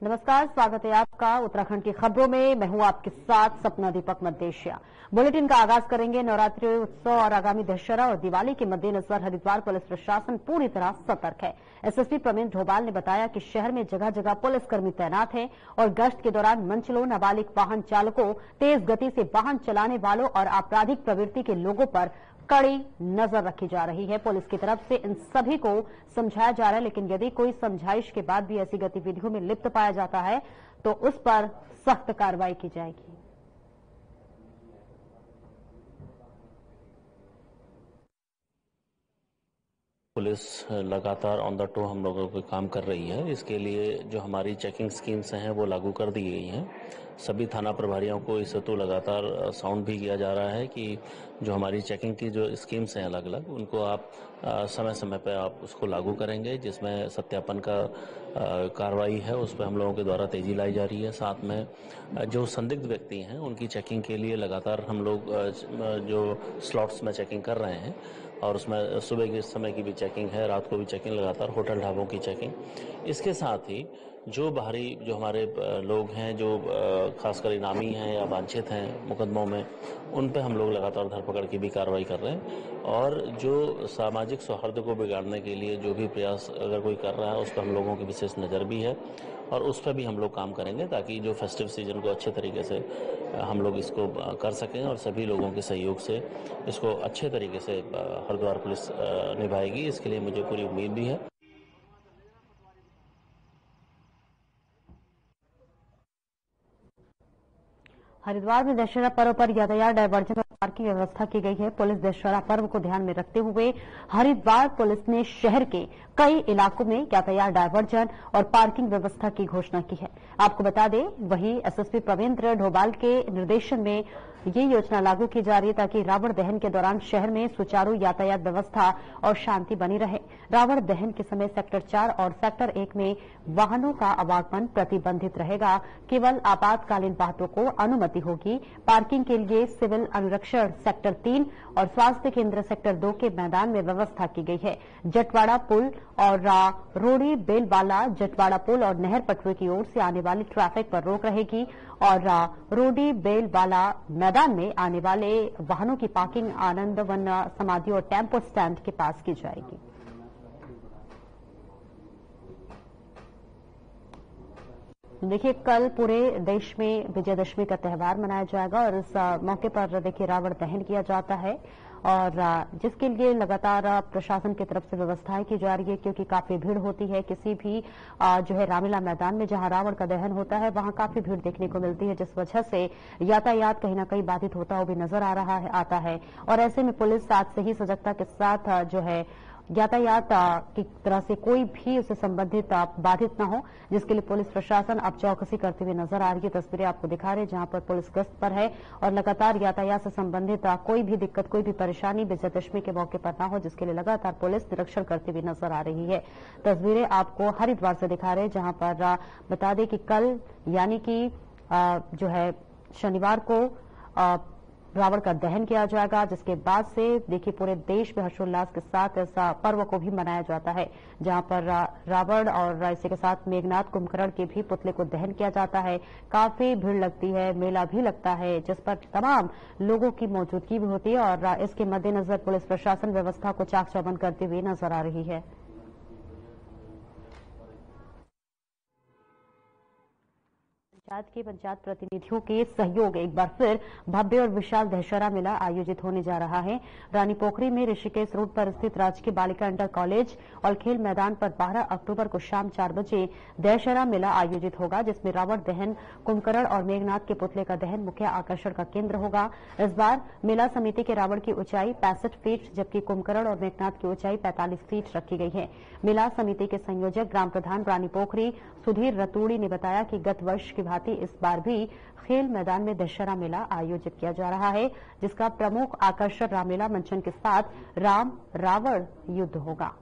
नमस्कार, स्वागत है आपका उत्तराखंड की खबरों में। मैं हूं आपके साथ सपना दीपक मद्देशिया। बुलेटिन का आगाज करेंगे नवरात्रि उत्सव और आगामी दशहरा और दिवाली के मद्देनजर हरिद्वार पुलिस प्रशासन पूरी तरह सतर्क है। एसएसपी प्रवीण ढोभाल ने बताया कि शहर में जगह जगह पुलिसकर्मी तैनात हैं और गश्त के दौरान मंचलों, नाबालिग वाहन चालकों, तेज गति से वाहन चलाने वालों और आपराधिक प्रवृत्ति के लोगों पर कड़ी नजर रखी जा रही है। पुलिस की तरफ से इन सभी को समझाया जा रहा है, लेकिन यदि कोई समझाइश के बाद भी ऐसी गतिविधियों में लिप्त पाया जाता है तो उस पर सख्त कार्रवाई की जाएगी। पुलिस लगातार ऑन द टो हम लोगों को काम कर रही है। इसके लिए जो हमारी चेकिंग स्कीम्स हैं वो लागू कर दी गई हैं। सभी थाना प्रभारियों को इस हेतु लगातार साउंड भी किया जा रहा है कि जो हमारी चेकिंग की जो स्कीम्स हैं अलग अलग, उनको आप समय समय पर आप उसको लागू करेंगे, जिसमें सत्यापन का कार्रवाई है उस पर हम लोगों के द्वारा तेजी लाई जा रही है। साथ में जो संदिग्ध व्यक्ति हैं उनकी चेकिंग के लिए लगातार हम लोग जो स्लॉट्स में चेकिंग कर रहे हैं और उसमें सुबह के समय की भी चेकिंग है, रात को भी चेकिंग, लगातार होटल ढाबों की चेकिंग। इसके साथ ही जो बाहरी जो हमारे लोग हैं जो खासकर इनामी हैं या वांछित हैं मुकदमों में, उन पे हम लोग लगातार धरपकड़ की भी कार्रवाई कर रहे हैं। और जो सामाजिक सौहार्द को बिगाड़ने के लिए जो भी प्रयास अगर कोई कर रहा है उस पर हम लोगों की विशेष नज़र भी है और उस पर भी हम लोग काम करेंगे ताकि जो फेस्टिव सीजन को अच्छे तरीके से हम लोग इसको कर सकें और सभी लोगों के सहयोग से इसको अच्छे तरीके से हरिद्वार पुलिस निभाएगी। इसके लिए मुझे पूरी उम्मीद भी है। हरिद्वार में दशहरा पर्व पर यातायात डायवर्जन और पार्किंग व्यवस्था की गई है। पुलिस दशहरा पर्व को ध्यान में रखते हुए हरिद्वार पुलिस ने शहर के कई इलाकों में यातायात डायवर्जन और पार्किंग व्यवस्था की घोषणा की है। आपको बता दें, वहीं एसएसपी प्रवीण ढोभाल के निर्देशन में ये योजना लागू की जा रही है ताकि रावण दहन के दौरान शहर में सुचारू यातायात व्यवस्था और शांति बनी रहे। रावण दहन के समय सेक्टर 4 और सेक्टर 1 में वाहनों का आवागमन प्रतिबंधित रहेगा। केवल आपातकालीन वाहनों को अनुमति होगी। पार्किंग के लिए सिविल अनुरक्षण सेक्टर 3 और स्वास्थ्य केंद्र सेक्टर 2 के मैदान में व्यवस्था की गई है। जटवाड़ा पुल और रोड़ी बेलवाला जटवाड़ा पुल और नहर पटरी की ओर से आने वाली ट्रैफिक पर रोक रहेगी और रोडी बेलवाला मैदान में आने वाले वाहनों की पार्किंग आनंद वन समाधि और टेम्पो स्टैंड के पास की जाएगी। देखिए, कल पूरे देश में विजयदशमी का त्योहार मनाया जाएगा और इस मौके पर देखिए रावण दहन किया जाता है और जिसके लिए लगातार प्रशासन की तरफ से व्यवस्थाएं की जा रही है, क्योंकि काफी भीड़ होती है। किसी भी जो है रामलीला मैदान में जहां रावण का दहन होता है वहां काफी भीड़ देखने को मिलती है, जिस वजह से यातायात कहीं ना कहीं बाधित होता हुआ भी नजर आता है। और ऐसे में पुलिस आज से ही सजगता के साथ जो है यातायात की तरह से कोई भी उससे संबंधित बाधित न हो, जिसके लिए पुलिस प्रशासन अब चौकसी करते हुए नजर आ रही है। तस्वीरें आपको दिखा रहे हैं जहां पर पुलिस गश्त पर है और लगातार यातायात से संबंधित कोई भी दिक्कत, कोई भी परेशानी विजयदशमी के मौके पर न हो, जिसके लिए लगातार पुलिस निरीक्षण करती हुई नजर आ रही है। तस्वीरें आपको हरिद्वार से दिखा रहे हैं जहां पर बता दें कि कल यानी कि जो है शनिवार को रावण का दहन किया जाएगा, जिसके बाद से देखिए पूरे देश में हर्षोल्लास के साथ इस पर्व को भी मनाया जाता है, जहां पर रावण और इसी के साथ मेघनाथ कुंभकर्ण के भी पुतले को दहन किया जाता है। काफी भीड़ लगती है, मेला भी लगता है, जिस पर तमाम लोगों की मौजूदगी भी होती है और इसके मद्देनजर पुलिस प्रशासन व्यवस्था को चाक चौबंद करती हुई नजर आ रही है। पंचायत प्रतिनिधियों के सहयोग एक बार फिर भव्य और विशाल दशहरा मेला आयोजित होने जा रहा है। रानी पोखरी में ऋषिकेश रोड पर स्थित राजकीय बालिका इंटर कॉलेज और खेल मैदान पर 12 अक्टूबर को शाम 4 बजे दशहरा मेला आयोजित होगा, जिसमें रावण दहन, कुंभकर्ण और मेघनाथ के पुतले का दहन मुख्य आकर्षण का केंद्र होगा। इस बार मेला समिति के रावण की ऊंचाई 65 फीट जबकि कुंभकर्ण और मेघनाथ की ऊंचाई 45 फीट रखी गई है। मेला समिति के संयोजक ग्राम प्रधान रानी पोखरी सुधीर रतूड़ी ने बताया कि गत वर्ष की भांति इस बार भी खेल मैदान में दशहरा मेला आयोजित किया जा रहा है, जिसका प्रमुख आकर्षण रामलीला मंचन के साथ राम रावण युद्ध होगा।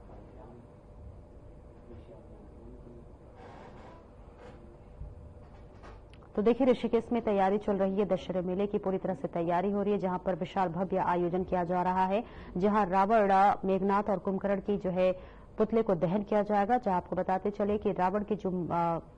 तो देखिए, ऋषिकेश में तैयारी चल रही है, दशहरे मेले की पूरी तरह से तैयारी हो रही है, जहां पर विशाल भव्य आयोजन किया जा रहा है, जहां रावण, मेघनाथ और कुंभकर्ण की जो है पुतले को दहन किया जाएगा। जहां आपको बताते चले कि रावण की जो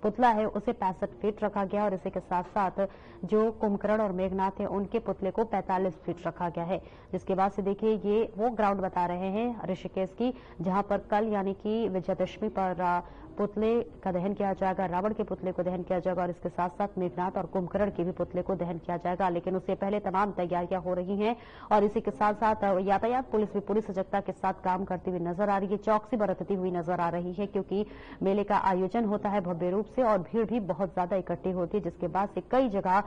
पुतला है उसे 65 फीट रखा गया और इसी के साथ साथ जो कुंभकर्ण और मेघनाथ है उनके पुतले को 45 फीट रखा गया है। जिसके बाद से देखिए ये वो ग्राउंड बता रहे हैं ऋषिकेश की, जहां पर कल यानी कि विजयादशमी पर पुतले का दहन किया जाएगा, रावण के पुतले को दहन किया जाएगा और इसके साथ साथ मेघनाथ और कुंभकर्ण के भी पुतले को दहन किया जाएगा। लेकिन उससे पहले तमाम तैयारियां हो रही हैं और इसी के साथ साथ यातायात पुलिस भी पूरी सजगता के साथ काम करती हुई नजर आ रही है, चौकसी बरतती हुई नजर आ रही है, क्योंकि मेले का आयोजन होता है भव्य रूप से और भीड़ भी बहुत ज्यादा इकट्ठी होती है, जिसके बाद से कई जगह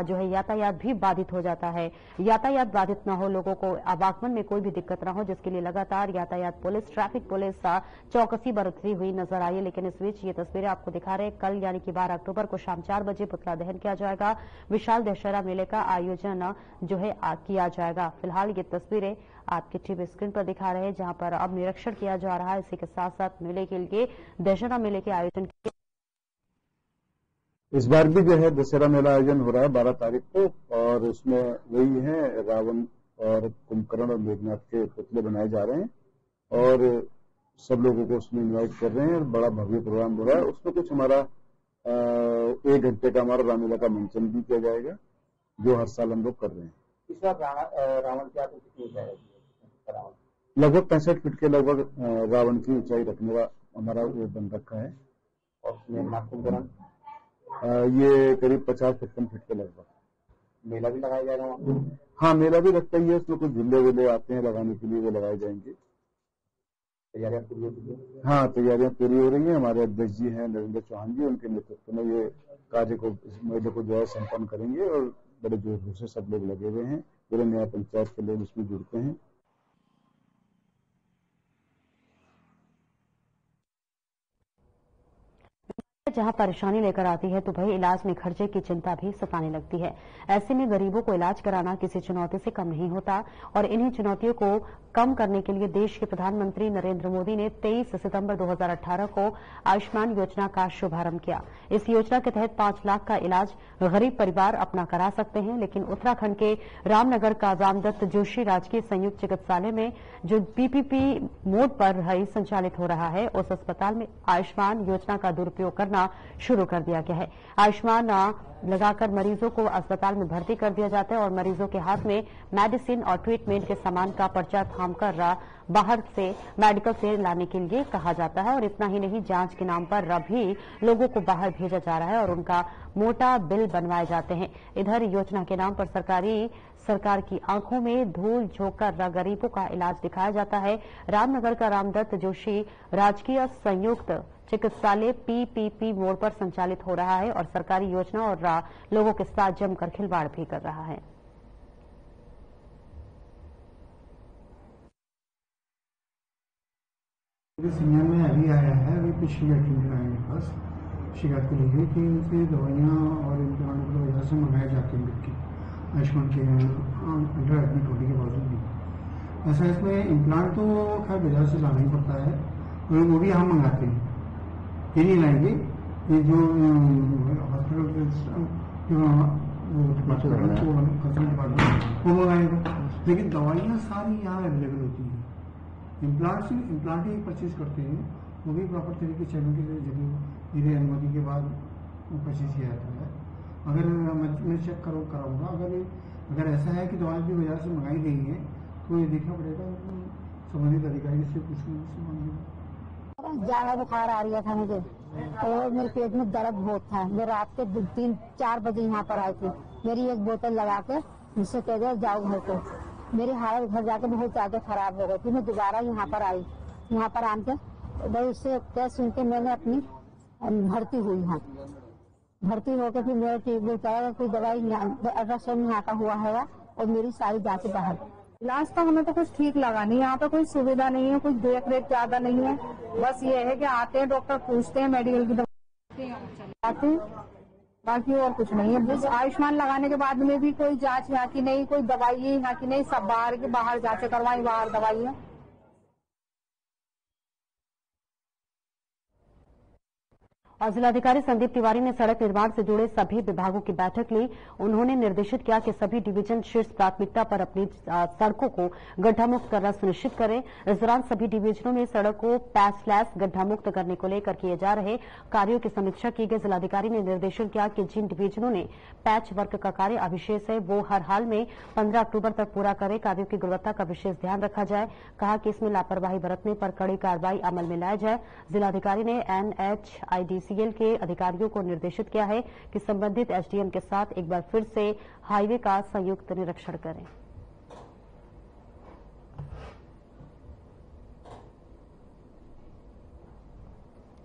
जो है यातायात भी बाधित हो जाता है। यातायात बाधित न हो, लोगों को आवागमन में कोई भी दिक्कत न हो, जिसके लिए लगातार यातायात पुलिस, ट्रैफिक पुलिस चौकसी बरतती हुई नजर आई है। लेकिन इस बीच ये तस्वीरें आपको दिखा रहे हैं, कल यानी कि 12 अक्टूबर को शाम 4 बजे पुतला दहन किया जाएगा। विशाल दशहरा मेले का आयोजन जो है किया जाएगा। फिलहाल ये तस्वीरें आपके टीवी स्क्रीन पर दिखा रहे हैं, जहां पर अब निरीक्षण किया जा रहा है। इसी के साथ साथ मेले के लिए दशहरा मेले के आयोजन के इस बार भी जो है दशहरा मेला आयोजन हो रहा है 12 तारीख को, और उसमें वही है रावण और कुंभकर्ण और मेघनाथ के पुतले बनाए जा रहे हैं और सब लोगों को उसमें इनवाइट कर रहे हैं और बड़ा भव्य प्रोग्राम हो रहा है। उसमें कुछ हमारा 1 घंटे का हमारा रामलीला का मंचन भी किया जाएगा, जो हर साल हम लोग कर रहे हैं। इस बार रावण की आकृति कितनी ऊंचाई है? लगभग 65 फीट के लगभग रावण की ऊंचाई रखने का हमारा वो बन रखा है और मेघनाथ कुंभकर्ण ये करीब 50-55 फीट के लगभग। मेला भी लगाया जाएगा वहाँ? हाँ, मेला भी लगता ही है, उसमें कुछ झूले वूले आते हैं लगाने के लिए, वो लगाए जाएंगे। तैयारियां पूरी हो चुकी है? हाँ, तैयारियां पूरी हो रही हैं। हमारे अध्यक्ष जी हैं नरेंद्र चौहान जी, उनके नेतृत्व में ये कार्य को, इस मेले को जो है संपन्न करेंगे और बड़े जोर से सब लोग लगे हुए हैं, पूरे नया पंचायत के लोग इसमें जुड़ते हैं। जहां परेशानी लेकर आती है तो भाई इलाज में खर्चे की चिंता भी सताने लगती है। ऐसे में गरीबों को इलाज कराना किसी चुनौती से कम नहीं होता और इन्हीं चुनौतियों को कम करने के लिए देश के प्रधानमंत्री नरेंद्र मोदी ने 23 सितंबर 2018 को आयुष्मान योजना का शुभारंभ किया। इस योजना के तहत 5 लाख का इलाज गरीब परिवार अपना करा सकते हैं। लेकिन उत्तराखंड के रामनगर का रामदत्त जोशी राजकीय संयुक्त चिकित्सालय में जो पीपीपी मोड पर संचालित हो रहा है, उस अस्पताल में आयुष्मान योजना का दुरुपयोग करना शुरू कर दिया गया है। आयुष्मान लगाकर मरीजों को अस्पताल में भर्ती कर दिया जाता है और मरीजों के हाथ में मेडिसिन और ट्रीटमेंट के सामान का पर्चा थामकर बाहर से मेडिकल से लाने के लिए कहा जाता है। और इतना ही नहीं, जांच के नाम पर भी लोगों को बाहर भेजा जा रहा है और उनका मोटा बिल बनवाए जाते हैं। इधर योजना के नाम पर सरकार की आंखों में धूल झोंककर गरीबों का इलाज दिखाया जाता है। रामनगर का रामदत्त जोशी राजकीय संयुक्त चिकित्सालय पीपीपी मोड पर संचालित हो रहा है और सरकारी योजना और लोगों के साथ जमकर खिलवाड़ भी कर रहा है। सिंगर में अभी आया है, अभी कुछ शिकायत आए मेरे पास, शिकायत को लेकर कि उनसे दवाइयाँ और इम्प्लांट की वजह से मंगाए जाते हैं व्यक्ति आयुष्मान के अंडर एडमिट होने के बावजूद भी। ऐसा इसमें इम्प्लांट तो खैर बाजार से लाना ही पड़ता है और वो भी हम मंगाते हैं, ये नहीं लाएंगे। ये जो हॉस्पिटल वो मंगाएंगे, लेकिन दवाइयाँ सारी यहाँ अवेलेबल होती हैं। इम्प्लांट ही परचेज करते हैं, वो भी प्रॉपर तरीके से जगह अनुमति के बाद परचेज किया जाता है। अगर मैं चेक कराऊंगा, अगर ऐसा है कि दवाई भी बाजार से मंगाई गई है तो ये देखना पड़ेगा, संबंधित अधिकारी से पूछना। ज्यादा बुखार आ रहा था मुझे और मेरे पेट में दर्द बहुत था। मैं रात के 3-4 बजे यहाँ पर आई थी, मेरी एक बोतल लगा के मुझसे कह दिया जाओ घर को। मेरी हालत घर जाके बहुत ज्यादा खराब हो गई थी। मैं दोबारा यहाँ पर आई, यहाँ पर आके भाई उससे क्या सुन के मैंने अपनी भर्ती हुई यहाँ। भर्ती होकर फिर मेरा ट्रीटमेंट कराया, कोई दवाई अल्ट्रासाउंड यहाँ का हुआ है और मेरी सारी जांचें बाहर। इलाज तो हमें तो कुछ ठीक लगा नहीं, यहाँ पे कोई सुविधा नहीं है, कुछ देख रेख ज्यादा नहीं है। बस ये है कि आते हैं डॉक्टर पूछते हैं मेडिकल की दवा आते हैं, बाकी और कुछ नहीं है। बस आयुष्मान लगाने के बाद में भी कोई जांच यहाँ की नहीं, कोई दवाई यहाँ की नहीं, सब बाहर जांचें करवाई, बाहर दवाइयाँ। और जिलाधिकारी संदीप तिवारी ने सड़क निर्माण से जुड़े सभी विभागों की बैठक ली। उन्होंने निर्देशित किया कि सभी डिवीजन शीर्ष प्राथमिकता पर अपनी सड़कों को गड्ढा मुक्त करना सुनिश्चित करें। इस दौरान सभी डिवीजनों में सड़क को पैचलेस गड्ढा मुक्त करने को लेकर किए जा रहे कार्यों की समीक्षा की गई। जिलाधिकारी ने निर्देशन किया कि जिन डिवीजनों ने पैच वर्क का कार्य अभी शेष है वो हर हाल में 15 अक्टूबर तक पूरा करें। कार्यों की गुणवत्ता का विशेष ध्यान रखा जाए। कहा कि इसमें लापरवाही बरतने पर कड़ी कार्रवाई अमल में लाया जाए। जिलाधिकारी ने NHIDCL के अधिकारियों को निर्देशित किया है कि संबंधित SDM के साथ एक बार फिर से हाईवे का संयुक्त निरीक्षण करें।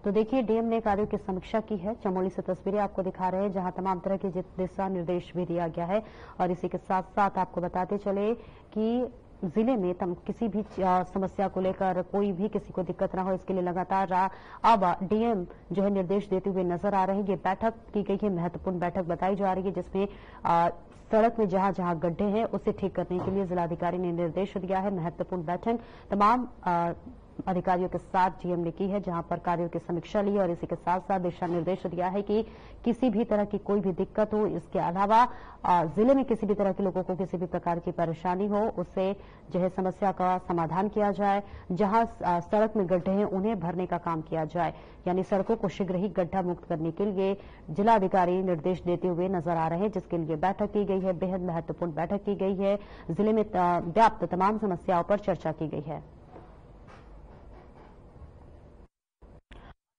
तो देखिए, डीएम ने कार्यों की समीक्षा की है। चमोली से तस्वीरें आपको दिखा रहे हैं जहां तमाम तरह के दिशा निर्देश भी दिया गया है। और इसी के साथ साथ आपको बताते चले कि जिले में किसी भी समस्या को लेकर कोई भी किसी को दिक्कत ना हो, इसके लिए लगातार अब डीएम जो है निर्देश देते हुए नजर आ रहे हैं। ये बैठक की गई है, महत्वपूर्ण बैठक बताई जा रही है, जिसमें सड़क में जहां जहां गड्ढे हैं उसे ठीक करने के लिए जिलाधिकारी ने निर्देश दिया है। महत्वपूर्ण बैठक तमाम अधिकारियों के साथ डीएम ने की है, जहां पर कार्यों की समीक्षा ली और इसी के साथ साथ दिशा निर्देश दिया है कि किसी भी तरह की कोई भी दिक्कत हो, इसके अलावा जिले में किसी भी तरह के लोगों को किसी भी प्रकार की परेशानी हो, उससे जो है समस्या का समाधान किया जाए। जहां सड़क में गड्ढे हैं उन्हें भरने का काम किया जाए, यानी सड़कों को शीघ्र ही गड्ढा मुक्त करने के लिए जिलाधिकारी निर्देश देते हुए नजर आ रहे हैं, जिसके लिए बैठक की गई है। बेहद महत्वपूर्ण बैठक की गई है। जिले में व्याप्त तमाम समस्याओं पर चर्चा की गई है।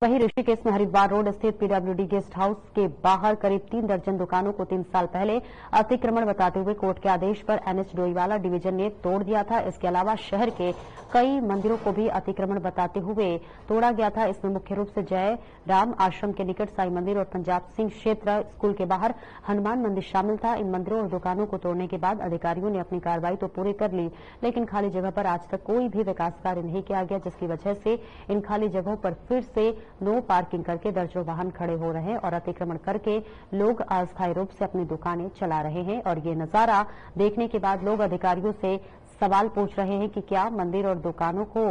वहीं ऋषिकेश में हरिद्वार रोड स्थित PWD गेस्ट हाउस के बाहर करीब 3 दर्जन दुकानों को 3 साल पहले अतिक्रमण बताते हुए कोर्ट के आदेश पर NH डोईवाला डिवीजन ने तोड़ दिया था। इसके अलावा शहर के कई मंदिरों को भी अतिक्रमण बताते हुए तोड़ा गया था। इसमें मुख्य रूप से जय राम आश्रम के निकट साई मंदिर और पंजाब सिंह क्षेत्र स्कूल के बाहर हनुमान मंदिर शामिल था। इन मंदिरों और दुकानों को तोड़ने के बाद अधिकारियों ने अपनी कार्रवाई तो पूरी कर ली, लेकिन खाली जगह पर आज तक कोई भी विकास कार्य नहीं किया गया, जिसकी वजह से इन खाली जगहों पर फिर से नो पार्किंग करके दर्जनों वाहन खड़े हो रहे हैं और अतिक्रमण करके लोग अस्थायी रूप से अपनी दुकानें चला रहे हैं। और ये नजारा देखने के बाद लोग अधिकारियों से सवाल पूछ रहे हैं कि क्या मंदिर और दुकानों को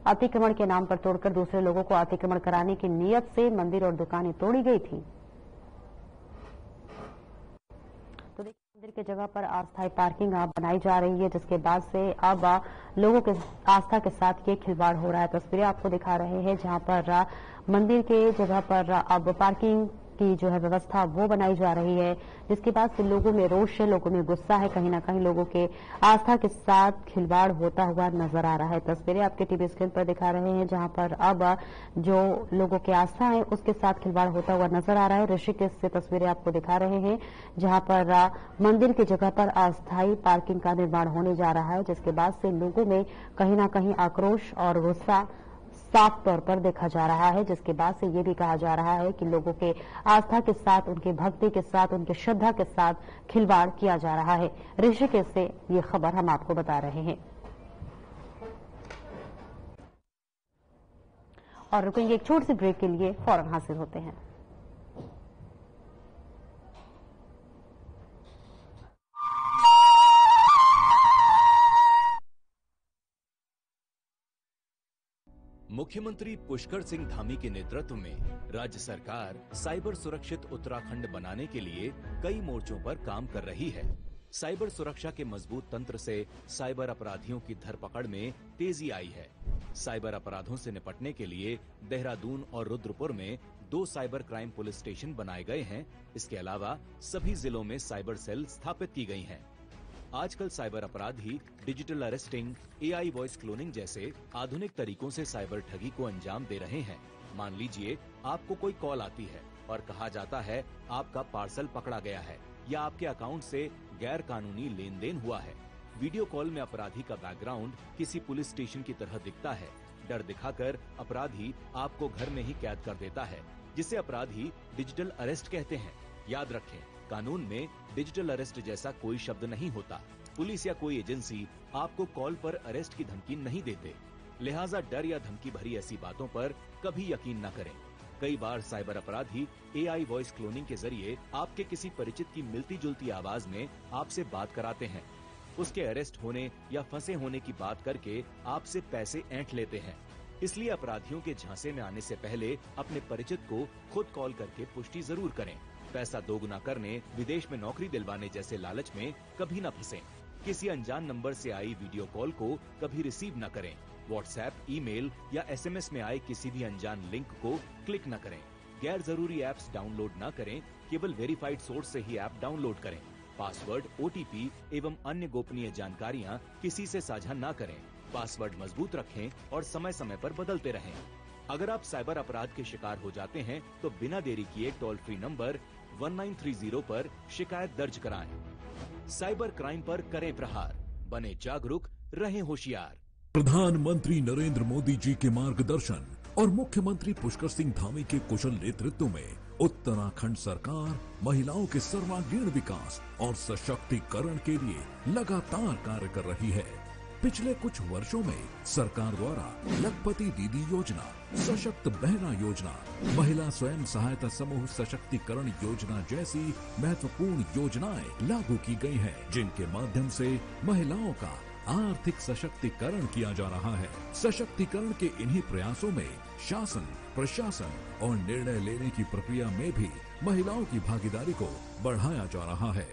अतिक्रमण के नाम पर तोड़कर दूसरे लोगों को अतिक्रमण कराने की नीयत से मंदिर और दुकानें तोड़ी गई थी। तो देखिए, मंदिर की जगह पर अस्थायी पार्किंग बनाई जा रही है, जिसके बाद से अब लोगों के आस्था के साथ ये खिलवाड़ हो रहा है। तस्वीरें आपको दिखा रहे हैं जहां पर मंदिर के जगह पर अब पार्किंग की जो है व्यवस्था वो बनाई जा रही है, जिसके बाद से लोगों में रोष है, लोगों में गुस्सा है। कहीं ना कहीं लोगों के आस्था के साथ खिलवाड़ होता हुआ नजर आ रहा है। तस्वीरें आपके टीवी स्क्रीन पर दिखा रहे हैं जहां पर अब जो लोगों की आस्था है उसके साथ खिलवाड़ होता हुआ नजर आ रहा है। ऋषिकेश से तस्वीरें आपको दिखा रहे हैं जहां पर मंदिर की जगह पर अस्थायी पार्किंग का निर्माण होने जा रहा है, जिसके बाद से लोगों में कहीं ना कहीं आक्रोश और गुस्सा साफ तौर पर देखा जा रहा है, जिसके बाद से ये भी कहा जा रहा है कि लोगों के आस्था के साथ, उनके भक्ति के साथ, उनके श्रद्धा के साथ खिलवाड़ किया जा रहा है। ऋषिकेश से ये खबर हम आपको बता रहे हैं। और रुकेंगे एक छोटी सी ब्रेक के लिए, फौरन हाजिर होते हैं। मुख्यमंत्री पुष्कर सिंह धामी के नेतृत्व में राज्य सरकार साइबर सुरक्षित उत्तराखंड बनाने के लिए कई मोर्चों पर काम कर रही है। साइबर सुरक्षा के मजबूत तंत्र से साइबर अपराधियों की धरपकड़ में तेजी आई है। साइबर अपराधों से निपटने के लिए देहरादून और रुद्रपुर में 2 साइबर क्राइम पुलिस स्टेशन बनाए गए हैं। इसके अलावा सभी जिलों में साइबर सेल स्थापित की गई हैं। आजकल साइबर अपराधी digital arresting, AI voice cloning जैसे आधुनिक तरीकों से साइबर ठगी को अंजाम दे रहे हैं। मान लीजिए आपको कोई कॉल आती है और कहा जाता है आपका पार्सल पकड़ा गया है या आपके अकाउंट से गैर कानूनी लेन देन हुआ है। वीडियो कॉल में अपराधी का बैकग्राउंड किसी पुलिस स्टेशन की तरह दिखता है। डर दिखाकर अपराधी आपको घर में ही कैद कर देता है, जिसे अपराधी डिजिटल अरेस्ट कहते हैं। याद रखें, कानून में डिजिटल अरेस्ट जैसा कोई शब्द नहीं होता। पुलिस या कोई एजेंसी आपको कॉल पर अरेस्ट की धमकी नहीं देते, लिहाजा डर या धमकी भरी ऐसी बातों पर कभी यकीन न करें। कई बार साइबर अपराधी AI वॉइस क्लोनिंग के जरिए आपके किसी परिचित की मिलती जुलती आवाज में आपसे बात कराते हैं। उसके अरेस्ट होने या फंसे होने की बात करके आपसे पैसे ऐंठ लेते हैं। इसलिए अपराधियों के झांसे में आने से पहले अपने परिचित को खुद कॉल करके पुष्टि जरूर करें। पैसा दोगुना करने, विदेश में नौकरी दिलवाने जैसे लालच में कभी न फंसें। किसी अनजान नंबर से आई वीडियो कॉल को कभी रिसीव न करें। व्हाट्सएप, ईमेल या एसएमएस में आए किसी भी अनजान लिंक को क्लिक न करें। गैर जरूरी ऐप्स डाउनलोड न करें, केवल वेरीफाइड सोर्स से ही ऐप डाउनलोड करें। पासवर्ड, ओटीपी एवं अन्य गोपनीय जानकारियां किसी से साझा न करें। पासवर्ड मजबूत रखें और समय समय पर बदलते रहें। अगर आप साइबर अपराध के शिकार हो जाते हैं तो बिना देरी किए टोल फ्री नंबर 1930 पर शिकायत दर्ज कराएं। साइबर क्राइम पर करें प्रहार, बने जागरूक, रहें होशियार। प्रधानमंत्री नरेंद्र मोदी जी के मार्गदर्शन और मुख्यमंत्री पुष्कर सिंह धामी के कुशल नेतृत्व में उत्तराखंड सरकार महिलाओं के सर्वांगीण विकास और सशक्तिकरण के लिए लगातार कार्य कर रही है। पिछले कुछ वर्षों में सरकार द्वारा लखपति दीदी योजना, सशक्त बहना योजना, महिला स्वयं सहायता समूह सशक्तिकरण योजना जैसी महत्वपूर्ण योजनाएं लागू की गई हैं, जिनके माध्यम से महिलाओं का आर्थिक सशक्तिकरण किया जा रहा है। सशक्तिकरण के इन्हीं प्रयासों में शासन, प्रशासन और निर्णय लेने की प्रक्रिया में भी महिलाओं की भागीदारी को बढ़ाया जा रहा है।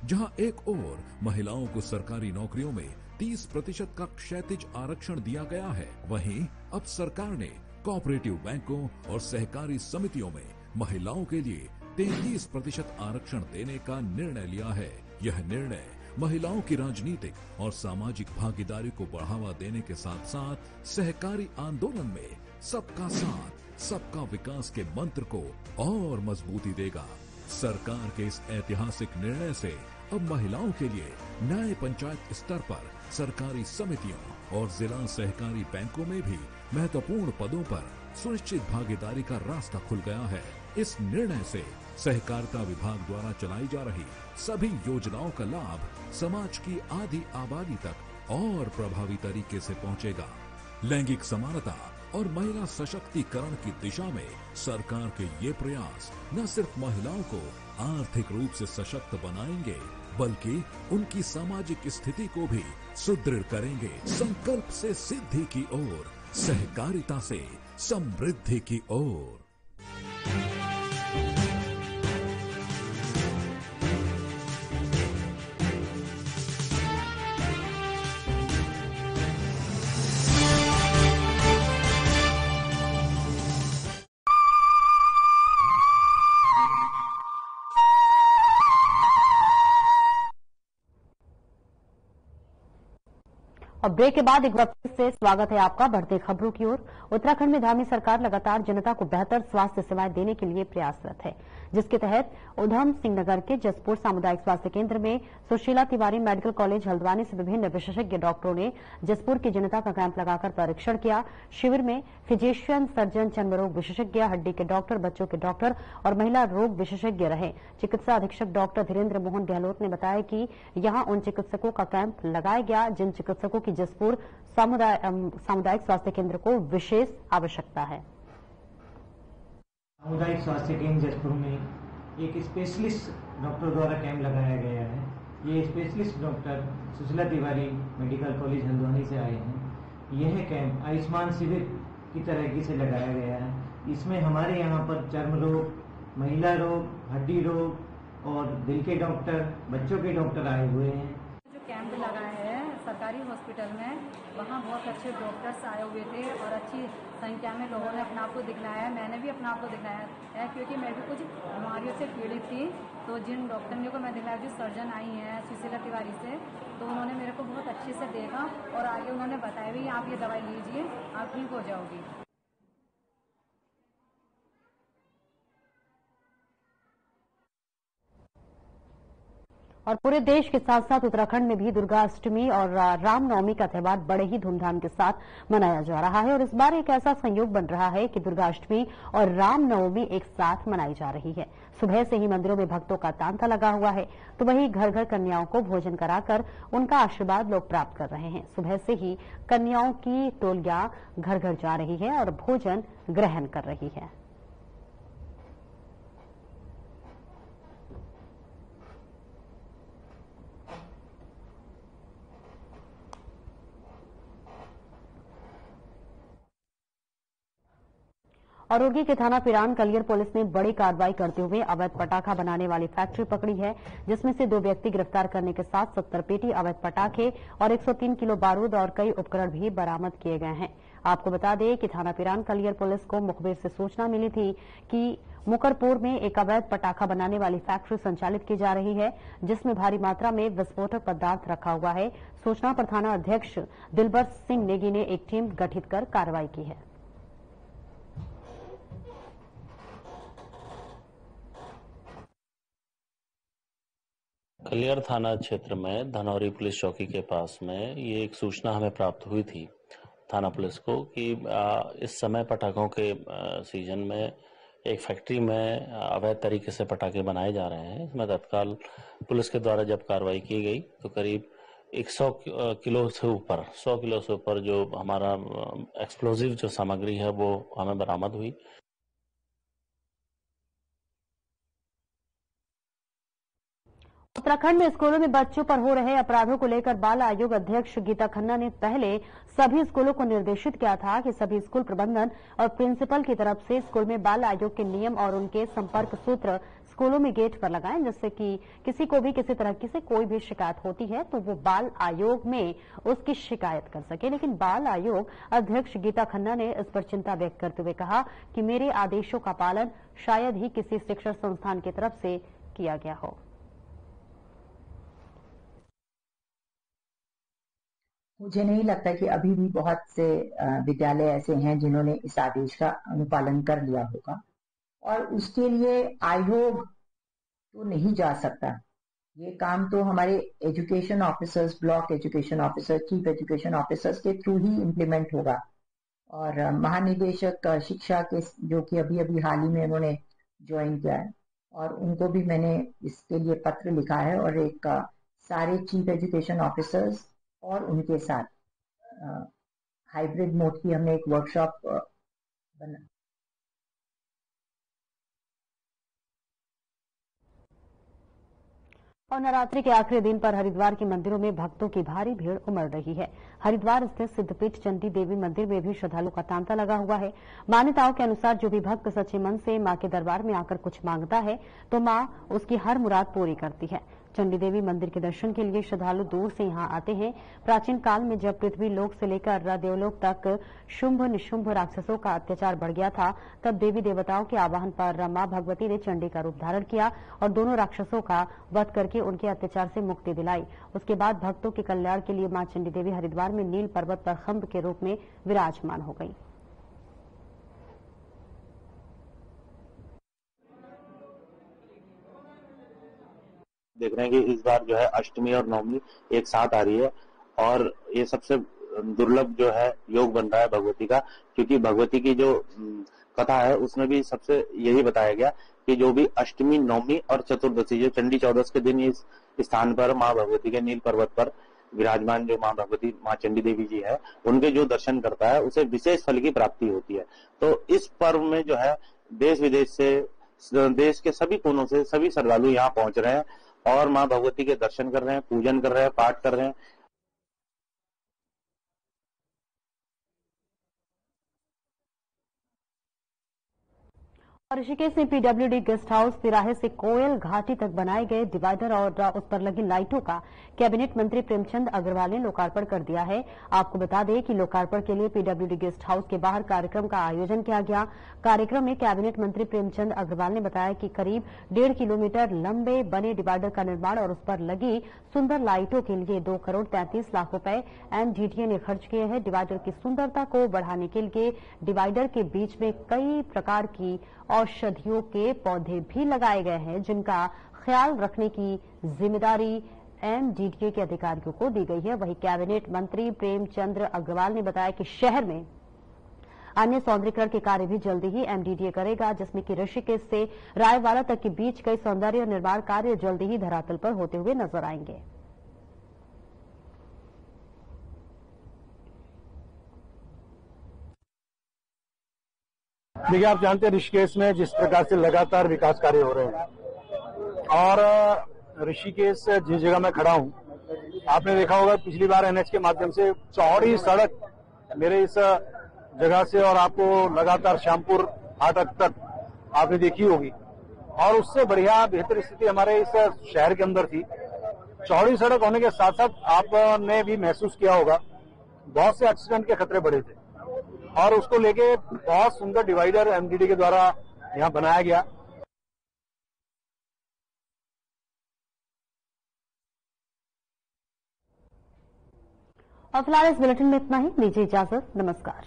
जहां एक ओर महिलाओं को सरकारी नौकरियों में 30% का क्षैतिज आरक्षण दिया गया है, वहीं अब सरकार ने कोऑपरेटिव बैंकों और सहकारी समितियों में महिलाओं के लिए 33% आरक्षण देने का निर्णय लिया है। यह निर्णय महिलाओं की राजनीतिक और सामाजिक भागीदारी को बढ़ावा देने के साथ साथ सहकारी आंदोलन में सबका साथ, सबका विकास के मंत्र को और मजबूती देगा। सरकार के इस ऐतिहासिक निर्णय से अब महिलाओं के लिए न्याय पंचायत स्तर पर सरकारी समितियों और जिला सहकारी बैंकों में भी महत्वपूर्ण पदों पर सुनिश्चित भागीदारी का रास्ता खुल गया है। इस निर्णय से सहकारिता विभाग द्वारा चलाई जा रही सभी योजनाओं का लाभ समाज की आधी आबादी तक और प्रभावी तरीके से पहुंचेगा। लैंगिक समानता और महिला सशक्तिकरण की दिशा में सरकार के ये प्रयास न सिर्फ महिलाओं को आर्थिक रूप से सशक्त बनाएंगे, बल्कि उनकी सामाजिक स्थिति को भी सुदृढ़ करेंगे। संकल्प से सिद्धि की ओर, सहकारिता से समृद्धि की ओर। और ब्रेक के बाद एक बार फिर से स्वागत है आपका बढ़ते खबरों की ओर। उत्तराखंड में धामी सरकार लगातार जनता को बेहतर स्वास्थ्य सेवाएं देने के लिए प्रयासरत है, जिसके तहत उधम सिंह नगर के जसपुर सामुदायिक स्वास्थ्य केंद्र में सुशीला तिवारी मेडिकल कॉलेज हल्द्वानी से विभिन्न विशेषज्ञ डॉक्टरों ने जसपुर की जनता का कैंप लगाकर परीक्षण किया। शिविर में फिजिशियन, सर्जन, चर्म रोग विशेषज्ञ, हड्डी के डॉक्टर, बच्चों के डॉक्टर और महिला रोग विशेषज्ञ रहे। चिकित्सा अधीक्षक डॉक्टर धीरेन्द्र मोहन गहलोत ने बताया कि यहां उन चिकित्सकों का कैंप लगाया गया जिन चिकित्सकों की जसपुर सामुदायिक स्वास्थ्य केंद्र को विशेष आवश्यकता है। सामुदायिक स्वास्थ्य केंद्र जसपुर में एक स्पेशलिस्ट डॉक्टर द्वारा कैंप लगाया गया है। ये specialist doctor Sushila Tiwari medical college Haldwani से आए हैं। यह कैंप आयुष्मान शिविर की तरह से लगाया गया है। इसमें हमारे यहाँ पर चर्म रोग, महिला रोग, हड्डी रोग और दिल के डॉक्टर, बच्चों के डॉक्टर आए हुए हैं। जो कैंप लगा है सरकारी हॉस्पिटल में, वहाँ बहुत अच्छे डॉक्टर्स आए हुए थे और अच्छी संख्या में लोगों ने अपना आप को दिखलाया है। मैंने भी अपना आप को दिखलाया है क्योंकि मैं भी कुछ बीमारियों से पीड़ित थी। तो जिन डॉक्टर को मैं दिखलाया, जो सर्जन आई हैं सुशीला तिवारी से, तो उन्होंने मेरे को बहुत अच्छे से देखा और आगे उन्होंने बताया भी आप ये दवाई लीजिए, आप ठीक हो जाओगी। और पूरे देश के साथ साथ उत्तराखंड में भी दुर्गाष्टमी और रामनवमी का त्योहार बड़े ही धूमधाम के साथ मनाया जा रहा है। और इस बार एक ऐसा संयोग बन रहा है कि दुर्गाष्टमी और रामनवमी एक साथ मनाई जा रही है। सुबह से ही मंदिरों में भक्तों का तांता लगा हुआ है, तो वहीं घर घर कन्याओं को भोजन कराकर उनका आशीर्वाद लोग प्राप्त कर रहे हैं। सुबह से ही कन्याओं की टोलियां घर घर जा रही है और भोजन ग्रहण कर रही है। और उर्गी के थाना पिरान कलियर पुलिस ने बड़ी कार्रवाई करते हुए अवैध पटाखा बनाने वाली फैक्ट्री पकड़ी है, जिसमें से 2 व्यक्ति गिरफ्तार करने के साथ 70 पेटी अवैध पटाखे और 103 किलो बारूद और कई उपकरण भी बरामद किए गए हैं। आपको बता दें कि थाना पिरान कलियर पुलिस को मुखबिर से सूचना मिली थी कि मुकरपुर में एक अवैध पटाखा बनाने वाली फैक्ट्री संचालित की जा रही है, जिसमें भारी मात्रा में विस्फोटक पदार्थ रखा हुआ है। सूचना पर थाना अध्यक्ष दिलबर सिंह नेगी ने एक टीम गठित कर कार्रवाई की है। कलियर थाना क्षेत्र में धनौरी पुलिस चौकी के पास में ये एक सूचना हमें प्राप्त हुई थी थाना पुलिस को कि इस समय पटाखों के सीजन में एक फैक्ट्री में अवैध तरीके से पटाखे बनाए जा रहे हैं। इसमें तत्काल पुलिस के द्वारा जब कार्रवाई की गई तो करीब 100 किलो से ऊपर 100 किलो से ऊपर जो हमारा एक्सप्लोजिव जो सामग्री है वो हमें बरामद हुई। उत्तराखंड में स्कूलों में बच्चों पर हो रहे अपराधों को लेकर बाल आयोग अध्यक्ष गीता खन्ना ने पहले सभी स्कूलों को निर्देशित किया था कि सभी स्कूल प्रबंधन और प्रिंसिपल की तरफ से स्कूल में बाल आयोग के नियम और उनके संपर्क सूत्र स्कूलों में गेट पर लगाएं, जिससे कि किसी को भी किसी तरह की से कोई भी शिकायत होती है तो वो बाल आयोग में उसकी शिकायत कर सके। लेकिन बाल आयोग अध्यक्ष गीता खन्ना ने इस पर चिंता व्यक्त करते हुए कहा कि मेरे आदेशों का पालन शायद ही किसी शिक्षण संस्थान की तरफ से किया गया हो। मुझे नहीं लगता कि अभी भी बहुत से विद्यालय ऐसे हैं जिन्होंने इस आदेश का अनुपालन कर लिया होगा, और उसके लिए आयोग तो नहीं जा सकता। ये काम तो हमारे education officers, block education officer, chief education officers के थ्रू ही इम्प्लीमेंट होगा। और महानिदेशक शिक्षा के जो कि अभी अभी हाल ही में उन्होंने ज्वाइन किया है, और उनको भी मैंने इसके लिए पत्र लिखा है, और एक सारे चीफ एजुकेशन ऑफिसर्स और उनके साथ हाइब्रिड मोड की हमने एक वर्कशॉप बना। और नवरात्रि के आखिरी दिन पर हरिद्वार के मंदिरों में भक्तों की भारी भीड़ उमड़ रही है। हरिद्वार स्थित सिद्धपीठ चंडी देवी मंदिर में भी श्रद्धालुओं का तांता लगा हुआ है। मान्यताओं के अनुसार जो भी भक्त सच्चे मन से मां के दरबार में आकर कुछ मांगता है तो मां उसकी हर मुराद पूरी करती है। चंडी देवी मंदिर के दर्शन के लिए श्रद्धालु दूर से यहां आते हैं। प्राचीन काल में जब पृथ्वी लोक से लेकर देवलोक तक शुंभ निशुंभ राक्षसों का अत्याचार बढ़ गया था, तब देवी देवताओं के आवाहन पर मां भगवती ने चंडी का रूप धारण किया और दोनों राक्षसों का वध करके उनके अत्याचार से मुक्ति दिलाई। उसके बाद भक्तों के कल्याण के लिए मां चंडी देवी हरिद्वार में नील पर्वत पर खंभ के रूप में विराजमान हो गई। देख रहे हैं कि इस बार जो है अष्टमी और नवमी एक साथ आ रही है, और ये सबसे दुर्लभ जो है योग बन रहा है भगवती का, क्योंकि भगवती की जो कथा है उसमें भी सबसे यही बताया गया कि जो भी अष्टमी, नवमी और चतुर्दशी, जो चंडी चौदस के दिन इस स्थान पर माँ भगवती के नील पर्वत पर विराजमान जो माँ भगवती, माँ चंडी देवी जी है, उनके जो दर्शन करता है उसे विशेष फल की प्राप्ति होती है। तो इस पर्व में जो है देश विदेश से, देश के सभी कोनों से सभी श्रद्धालु यहाँ पहुंच रहे हैं और माँ भगवती के दर्शन कर रहे हैं, पूजन कर रहे हैं, पाठ कर रहे हैं। ऋषिकेश में पीडब्ल्यूडी गेस्ट हाउस तिराहे से कोयल घाटी तक बनाए गए डिवाइडर और उस पर लगी लाइटों का कैबिनेट मंत्री प्रेमचंद अग्रवाल ने लोकार्पण कर दिया है। आपको बता दें कि लोकार्पण के लिए पीडब्ल्यूडी गेस्ट हाउस के बाहर कार्यक्रम का आयोजन किया गया। कार्यक्रम में कैबिनेट मंत्री प्रेमचंद अग्रवाल ने बताया कि करीब 1.5 किलोमीटर लंबे बने डिवाइडर का निर्माण और उस पर लगी सुंदर लाइटों के लिए 2 करोड़ 33 लाख रुपए एमडीडीए ने खर्च किए हैं। डिवाइडर की सुंदरता को बढ़ाने के लिए डिवाइडर के बीच में कई प्रकार की औषधियों के पौधे भी लगाए गए हैं, जिनका ख्याल रखने की जिम्मेदारी एमडीडीए के अधिकारियों को दी गई है। वहीं कैबिनेट मंत्री प्रेमचंद्र अग्रवाल ने बताया कि शहर में अन्य सौंदर्यीकरण के कार्य भी जल्दी ही एमडीडीए करेगा, जिसमें कि ऋषिकेश से रायवाला तक के बीच कई सौंदर्य निर्माण कार्य जल्दी ही धरातल पर होते हुए नजर आएंगे। देखिए, आप जानते हैं ऋषिकेश में जिस प्रकार से लगातार विकास कार्य हो रहे हैं, और ऋषिकेश जिस जगह मैं खड़ा हूं, आपने देखा होगा पिछली बार एनएच के माध्यम से चौड़ी सड़क मेरे इस जगह से और आपको लगातार श्यामपुर 8 तक आपने देखी होगी, और उससे बढ़िया बेहतर स्थिति हमारे इस शहर के अंदर थी। चौड़ी सड़क होने के साथ साथ आपने भी महसूस किया होगा बहुत से एक्सीडेंट के खतरे बढ़े थे, और उसको लेके बहुत सुंदर डिवाइडर एमडीडी के द्वारा यहाँ बनाया गया। और फिलहाल इस बुलेटिन में इतना ही। दीजिए इजाजत। नमस्कार।